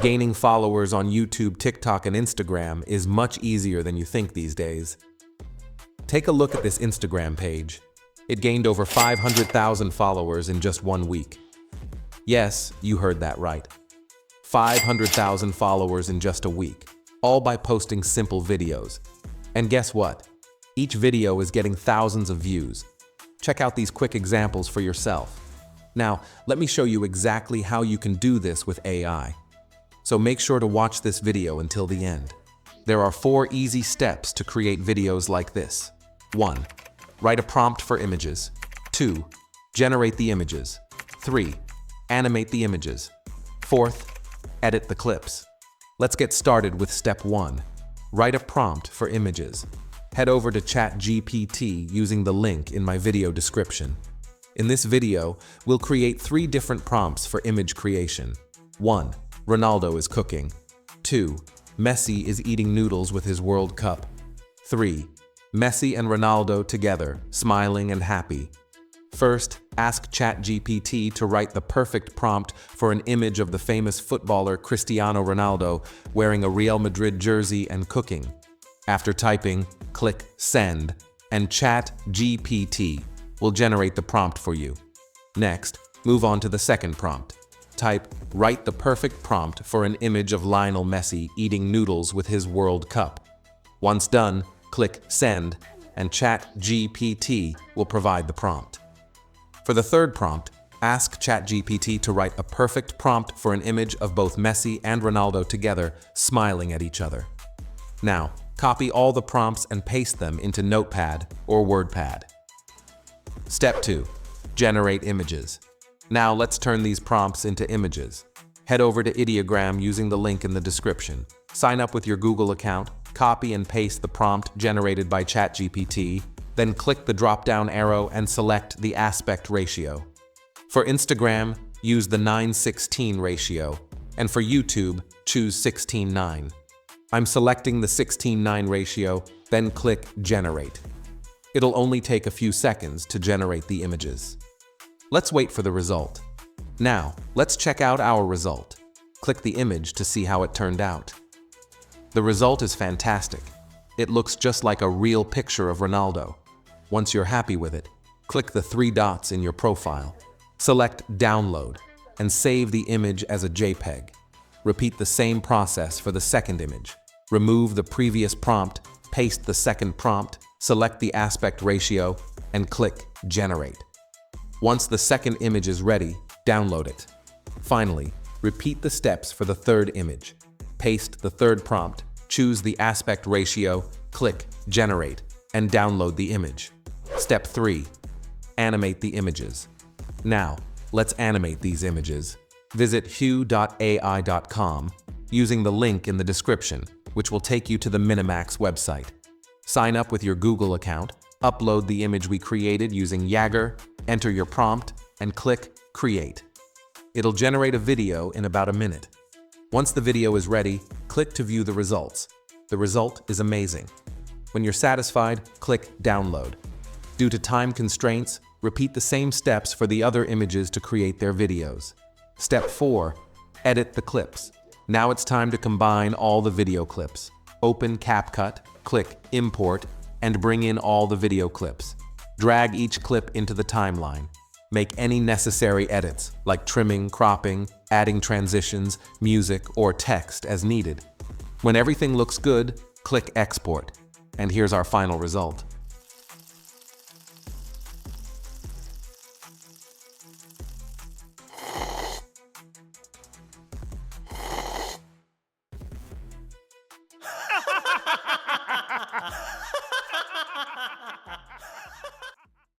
Gaining followers on YouTube, TikTok, and Instagram is much easier than you think these days. Take a look at this Instagram page. It gained over 500,000 followers in just 1 week. Yes, you heard that right. 500,000 followers in just a week, all by posting simple videos. And guess what? Each video is getting thousands of views. Check out these quick examples for yourself. Now, let me show you exactly how you can do this with AI. So make sure to watch this video until the end. There are 4 easy steps to create videos like this. 1. Write a prompt for images. 2. Generate the images. 3. Animate the images. 4th, edit the clips. Let's get started with step 1. Write a prompt for images. Head over to ChatGPT using the link in my video description. In this video, we'll create 3 different prompts for image creation. 1. Ronaldo is cooking. 2. Messi is eating noodles with his World Cup. 3. Messi and Ronaldo together, smiling and happy. First, ask ChatGPT to write the perfect prompt for an image of the famous footballer Cristiano Ronaldo wearing a Real Madrid jersey and cooking. After typing, click Send, and ChatGPT will generate the prompt for you. Next, move on to the second prompt. Type, write the perfect prompt for an image of Lionel Messi eating noodles with his World Cup. Once done, click Send, and ChatGPT will provide the prompt. For the third prompt, ask ChatGPT to write a perfect prompt for an image of both Messi and Ronaldo together, smiling at each other. Now, copy all the prompts and paste them into Notepad or WordPad. Step 2. Generate images. Now let's turn these prompts into images. Head over to Ideogram using the link in the description. Sign up with your Google account, copy and paste the prompt generated by ChatGPT, then click the drop-down arrow and select the aspect ratio. For Instagram, use the 9:16 ratio, and for YouTube, choose 16:9. I'm selecting the 16:9 ratio, then click Generate. It'll only take a few seconds to generate the images. Let's wait for the result. Now, let's check out our result. Click the image to see how it turned out. The result is fantastic. It looks just like a real picture of Ronaldo. Once you're happy with it, click the 3 dots in your profile. Select Download and save the image as a JPEG. Repeat the same process for the second image. Remove the previous prompt, paste the second prompt, select the aspect ratio, and click Generate. Once the second image is ready, download it. Finally, repeat the steps for the third image. Paste the third prompt, choose the aspect ratio, click Generate, and download the image. Step 3. Animate the images. Now, let's animate these images. Visit hue.ai.com using the link in the description, which will take you to the Minimax website. Sign up with your Google account, upload the image we created using Yager, enter your prompt, and click Create. It'll generate a video in about a minute. Once the video is ready, click to view the results. The result is amazing. When you're satisfied, click Download. Due to time constraints, repeat the same steps for the other images to create their videos. Step 4. Edit the clips. Now it's time to combine all the video clips. Open CapCut, click Import, and bring in all the video clips. Drag each clip into the timeline. Make any necessary edits, like trimming, cropping, adding transitions, music, or text as needed. When everything looks good, click Export. And here's our final result.